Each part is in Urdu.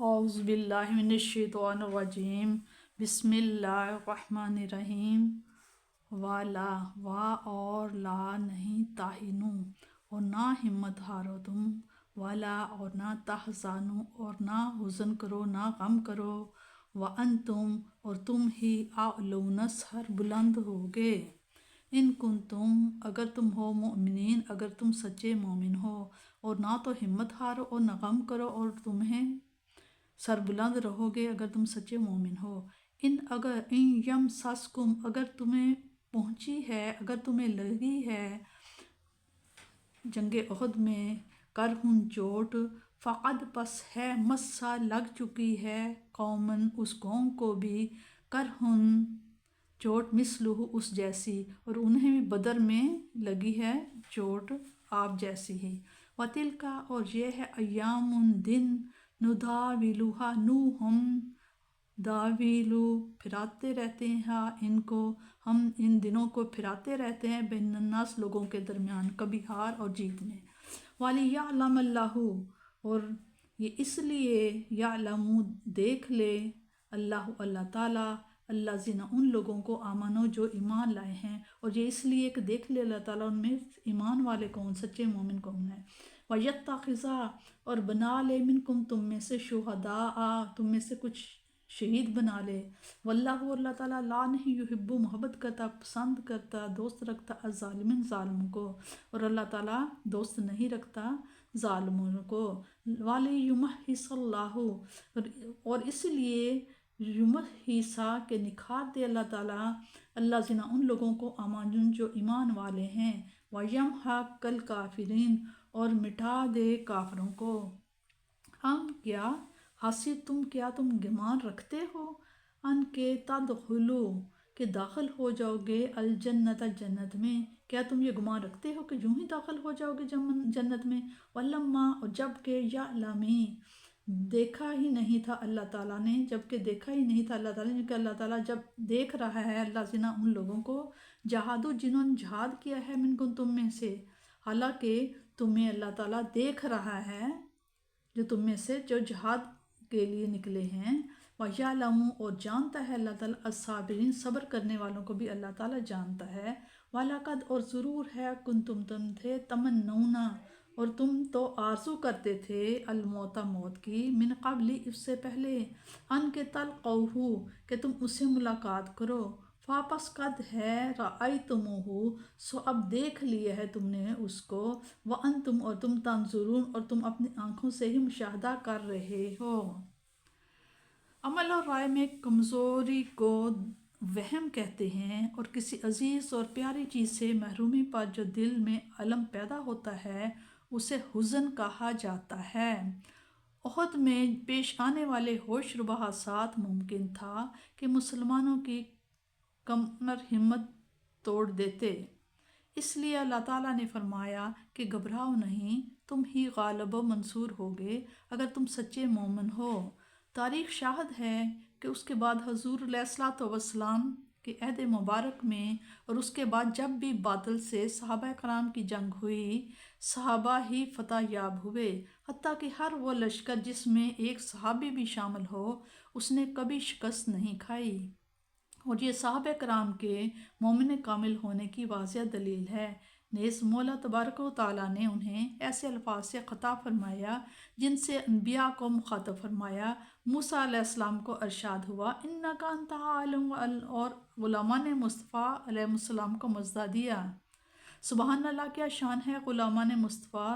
اعوذ باللہ من الشیطان الرجیم، بسم اللہ الرحمن الرحیم۔ والا وا اور لا نہیں تاہنو اور نہ ہمت ہارو تم، والا اور نہ تحزانو اور نہ حزن کرو، نہ غم کرو، وانتم اور تم ہی اعلون سر بلند ہوگے، ان کن تم اگر تم ہو مؤمنین اگر تم سچے مومن ہو، اور نہ تو ہمت ہارو اور نہ غم کرو اور تمہیں سر بلند رہو گے اگر تم سچے مومن ہو۔ ان یم ساسکم اگر تمہیں پہنچی ہے، اگر تمہیں لگی ہے جنگ احد میں کرہن چوٹ، فقد پس ہے مسا لگ چکی ہے قومن اس قوم کو بھی، کرہن چوٹ مثلہ اس جیسی، اور انہیں بھی بدر میں لگی ہے چوٹ آپ جیسی ہی۔ وَتِلْکَ اور یہ ہے ایام دن، نداولوہا ہم داویلو پھراتے رہتے ہیں ان کو، ہم ان دنوں کو پھراتے رہتے ہیں بین الناس لوگوں کے درمیان، کبھی ہار اور جیت میں۔ وَلِيَعْلَمَ اللَّهُ اور یہ اس لیے یعلم دیکھ لے اللہ تعالیٰ الذین ان لوگوں کو آمنو جو ایمان لائے ہیں، اور یہ اس لیے کہ دیکھ لے اللہ تعالیٰ ان میں ایمان والے کون، سچے مومن کون ہیں۔ وَيَتَّخِذَ اور بنا لے منکم تم میں سے شہداء تم میں سے کچھ شہید بنا لے، واللہ اللہ تعالیٰ لا نہیں یحب محبت کرتا، پسند کرتا، دوست رکھتا الظالمین ظالموں کو، اور اللہ تعالیٰ دوست نہیں رکھتا ظالموں کو۔ وَلِيُمَحِّصَ اللَّهُ اور اس لیے یمحصا کہ نکھار دے اللہ تعالیٰ الذین ان لوگوں کو آمنوا جو ایمان والے ہیں، وَيَمْحَقَ الْكَافِرِينَ اور مٹا دے کافروں کو۔ ہم کیا حسب کیا تم گمان رکھتے ہو ان کے تدخلو کہ داخل ہو جاؤ گے الجنت جنت میں، کیا تم یہ گمان رکھتے ہو کہ یوں ہی داخل ہو جاؤ گے جنت میں؟ ولما اور جب کہ یعلمی دیکھا ہی نہیں تھا اللہ تعالیٰ نے، جب کہ دیکھا ہی نہیں تھا اللہ تعالیٰ نے، کہ اللہ تعالیٰ جب دیکھ رہا ہے اللہ زنا ان لوگوں کو جہادو جنہوں نے جہاد کیا ہے منکم تم میں سے، حالانکہ تمہیں اللہ تعالیٰ دیکھ رہا ہے جو تم میں سے جو جہاد کے لیے نکلے ہیں، وَيَعْلَمُ اور جانتا ہے اللہ تعالیٰ الصابرین صبر کرنے والوں کو بھی اللہ تعالیٰ جانتا ہے۔ وَلَقَدْ اور ضرور ہے کنتم تم تھے تمنون اور تم تو آرزو کرتے تھے الموت موت کی، من قبل اس سے پہلے، ان کے تلقوہ کہ تم اس سے ملاقات کرو، واپس قد ہے رأیتموہ سو اب دیکھ لیا ہے تم نے اس کو، وانتم اور تم تنظرون اور تم اپنی آنکھوں سے ہی مشاہدہ کر رہے ہو۔ عمل اور رائے میں کمزوری کو وہم کہتے ہیں، اور کسی عزیز اور پیاری چیز سے محرومی پر جو دل میں الم پیدا ہوتا ہے اسے حزن کہا جاتا ہے۔ احد میں پیش آنے والے ہوش ربا حادثات ممکن تھا کہ مسلمانوں کی کمر ہمت توڑ دیتے، اس لیے اللہ تعالیٰ نے فرمایا کہ گھبراؤ نہیں، تم ہی غالب و منصور ہوگے اگر تم سچے مومن ہو۔ تاریخ شاہد ہے کہ اس کے بعد حضور علیہ الصلوۃ والسلام کے عہد مبارک میں اور اس کے بعد جب بھی باطل سے صحابہ کرام کی جنگ ہوئی، صحابہ ہی فتح یاب ہوئے، حتیٰ کہ ہر وہ لشکر جس میں ایک صحابی بھی شامل ہو اس نے کبھی شکست نہیں کھائی، اور یہ صحابہ کرام کے مومن کامل ہونے کی واضح دلیل ہے۔ نیز مولا تبارک و تعالیٰ نے انہیں ایسے الفاظ سے خطاب فرمایا جن سے انبیاء کو مخاطب فرمایا۔ موسیٰ علیہ السلام کو ارشاد ہوا انک انت عالم، اور غلامان مصطفیٰ علیہ السلام کو مزدہ دیا۔ سبحان اللہ، کیا شان ہے غلامان مصطفیٰ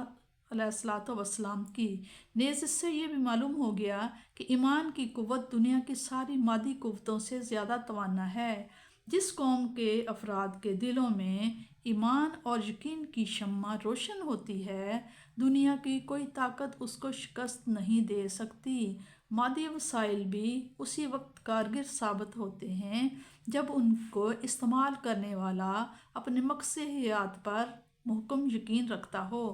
علیہ الصلوۃ والسلام کی۔ نیز اس سے یہ بھی معلوم ہو گیا کہ ایمان کی قوت دنیا کی ساری مادی قوتوں سے زیادہ توانا ہے۔ جس قوم کے افراد کے دلوں میں ایمان اور یقین کی شمع روشن ہوتی ہے، دنیا کی کوئی طاقت اس کو شکست نہیں دے سکتی۔ مادی وسائل بھی اسی وقت کارگر ثابت ہوتے ہیں جب ان کو استعمال کرنے والا اپنے مقصد حیات پر محکم یقین رکھتا ہو۔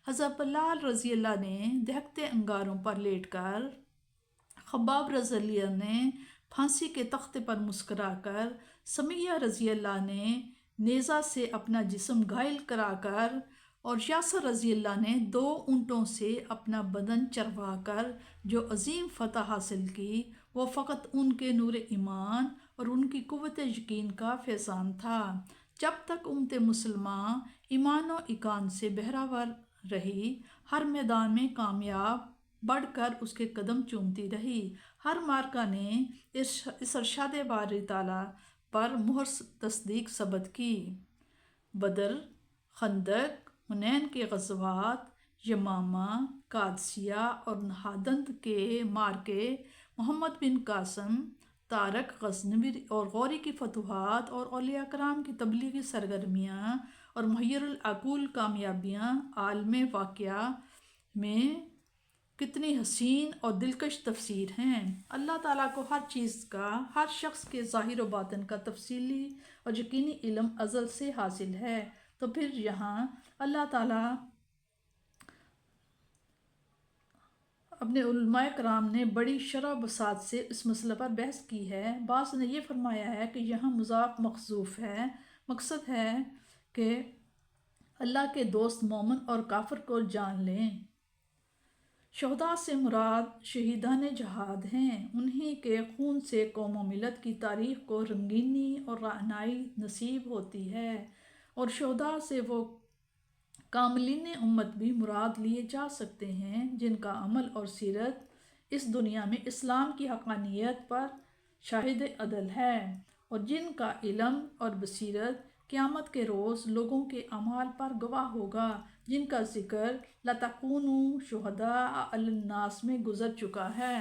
حضرت بلال رضی اللہ نے دہکتے انگاروں پر لیٹ کر، خباب رضی اللہ نے پھانسی کے تختے پر مسکرا کر، سمیہ رضی اللہ نے نیزہ سے اپنا جسم گھائل کرا کر، اور یاسر رضی اللہ نے 2 اونٹوں سے اپنا بدن چروا کر جو عظیم فتح حاصل کی، وہ فقط ان کے نور ایمان اور ان کی قوت یقین کا فیضان تھا۔ جب تک امت مسلمہ ایمان و ایقان سے بہرہور رہی، ہر میدان میں کامیاب بڑھ کر اس کے قدم چومتی رہی۔ ہر معرکہ نے اس ارشاد باری تعالیٰ پر مہر تصدیق ثبت کی۔ بدر، خندق، حنین کے غزوات، یمامہ، قادسیہ اور نہاوند کے معرکے، محمد بن قاسم، طارق غزنوی اور غوری کی فتوحات اور اولیاء کرام کی تبلیغی سرگرمیاں اور محیر العقول کامیابیاں عالم واقعہ میں کتنی حسین اور دلکش تفسیر ہیں۔ اللہ تعالیٰ کو ہر چیز کا، ہر شخص کے ظاہر و باطن کا تفصیلی اور یقینی علم ازل سے حاصل ہے۔ تو پھر یہاں اللہ تعالیٰ اپنے علماء کرام نے بڑی شرح و بساط سے اس مسئلہ پر بحث کی ہے۔ بعض نے یہ فرمایا ہے کہ یہاں مضاف محذوف ہے، مقصد ہے کہ اللہ کے دوست مومن اور کافر کو جان لیں۔ شہداء سے مراد شہیدان جہاد ہیں، انہی کے خون سے قوم و ملت کی تاریخ کو رنگینی اور رعنائی نصیب ہوتی ہے، اور شہداء سے وہ کاملین امت بھی مراد لیے جا سکتے ہیں جن کا عمل اور سیرت اس دنیا میں اسلام کی حقانیت پر شاہد عدل ہے، اور جن کا علم اور بصیرت قیامت کے روز لوگوں کے اعمال پر گواہ ہوگا، جن کا ذکر لَتَكُونُوا شُهَدَاءَ عَلَى النَّاسِ میں گزر چکا ہے۔